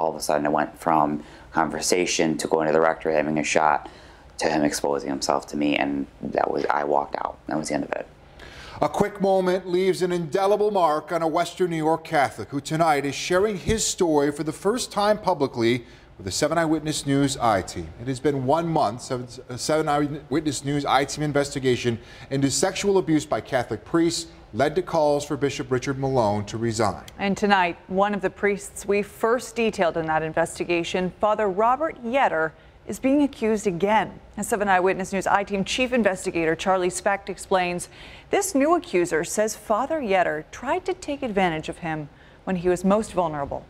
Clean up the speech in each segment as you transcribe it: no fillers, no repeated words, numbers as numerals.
all of a sudden it went from conversation to going to the rector, having a shot, to him exposing himself to me, and I walked out. That was the end of it. A quick moment leaves an indelible mark on a Western New York Catholic who tonight is sharing his story for the first time publicly with the 7 Eyewitness News I-Team. It has been 1 month since a 7 Eyewitness News I-Team investigation into sexual abuse by Catholic priests led to calls for Bishop Richard Malone to resign. And tonight, one of the priests we first detailed in that investigation, Father Robert Yetter, is being accused again. As 7 Eyewitness News I-Team Chief Investigator Charlie Specht explains, this new accuser says Father Yetter tried to take advantage of him when he was most vulnerable.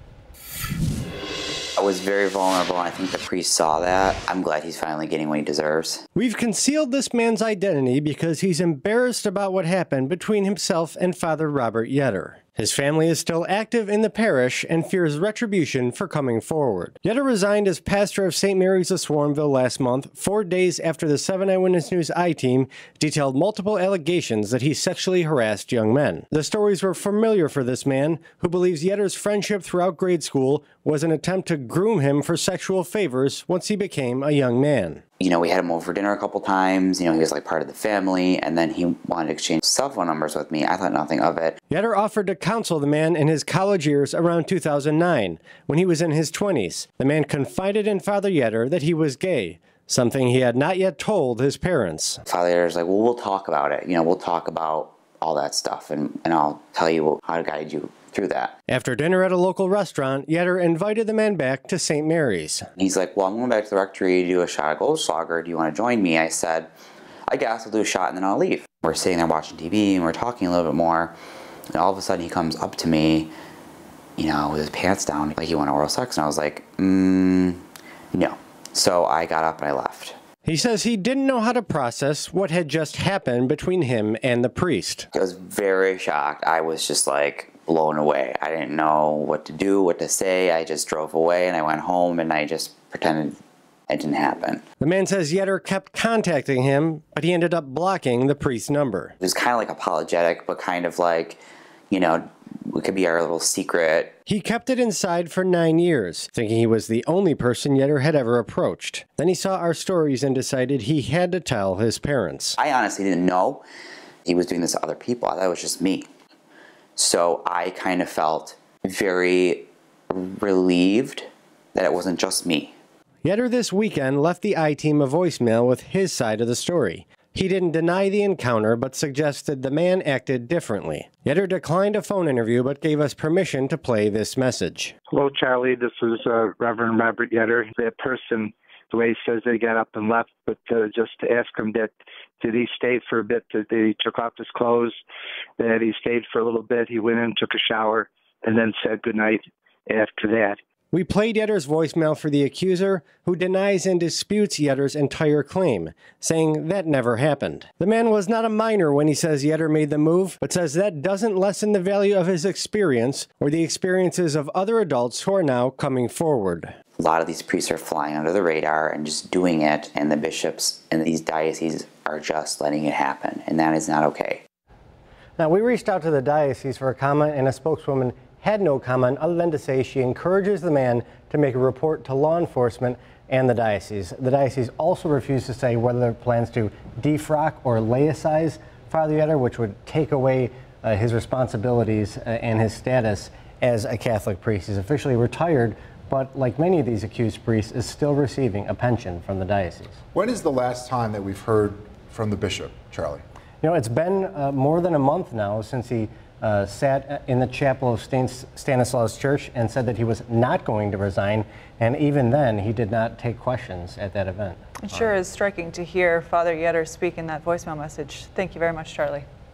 I was very vulnerable, and I think the priest saw that. I'm glad he's finally getting what he deserves. We've concealed this man's identity because he's embarrassed about what happened between himself and Father Robert Yetter. His family is still active in the parish and fears retribution for coming forward. Yetter resigned as pastor of St. Mary's of Swarmville last month, 4 days after the 7 Eyewitness News I-Team detailed multiple allegations that he sexually harassed young men. The stories were familiar for this man, who believes Yetter's friendship throughout grade school was an attempt to groom him for sexual favors once he became a young man. You know, we had him over for dinner a couple times. You know, he was like part of the family, and then he wanted to exchange cell phone numbers with me. I thought nothing of it. Yetter offered to counsel the man in his college years around 2009, when he was in his 20s. The man confided in Father Yetter that he was gay, something he had not yet told his parents. Father Yetter's like, well, we'll talk about it. You know, we'll talk about all that stuff, and I'll tell you how to guide you through that. After dinner at a local restaurant, Yetter invited the man back to St. Mary's. He's like, well, I'm going back to the rectory to do a shot of Goldschlager. Do you want to join me? I said, I guess I'll do a shot and then I'll leave. We're sitting there watching TV and we're talking a little bit more, and all of a sudden he comes up to me, you know, with his pants down, like he wanted oral sex, and I was like, no. So I got up and I left. He says he didn't know how to process what had just happened between him and the priest. I was very shocked. I was just like blown away. I didn't know what to do, what to say. I just drove away and I went home and I just pretended it didn't happen. The man says Yetter kept contacting him, but he ended up blocking the priest's number. It was kind of like apologetic, but kind of like, you know, it could be our little secret. He kept it inside for 9 years, thinking he was the only person Yetter had ever approached. Then he saw our stories and decided he had to tell his parents. I honestly didn't know he was doing this to other people. I thought it was just me. So I kind of felt very relieved that it wasn't just me. Yetter this weekend left the I-Team a voicemail with his side of the story. He didn't deny the encounter, but suggested the man acted differently. Yetter declined a phone interview, but gave us permission to play this message. Hello, Charlie. This is Reverend Robert Yetter. That person, the way he says they got up and left, but just to ask him that, did he stay for a bit? That he took off his clothes, that he stayed for a little bit, he went in, took a shower, and then said goodnight after that. We played Yetter's voicemail for the accuser, who denies and disputes Yetter's entire claim, saying that never happened. The man was not a minor when he says Yetter made the move, but says that doesn't lessen the value of his experience or the experiences of other adults who are now coming forward. A lot of these priests are flying under the radar and just doing it, and the bishops in these dioceses are just letting it happen, and that is not okay. Now, we reached out to the diocese for a comment, and a spokeswoman had no comment other than to say she encourages the man to make a report to law enforcement and the diocese. The diocese also refused to say whether it plans to defrock or laicize Father Yetter, which would take away his responsibilities and his status as a Catholic priest. He's officially retired, but like many of these accused priests, is still receiving a pension from the diocese. When is the last time that we've heard from the bishop, Charlie? You know, it's been more than a month now since he sat in the chapel of Stanislaus Church and said that he was not going to resign, and even then he did not take questions at that event. It sure is striking to hear Father Yetter speak in that voicemail message. Thank you very much, Charlie.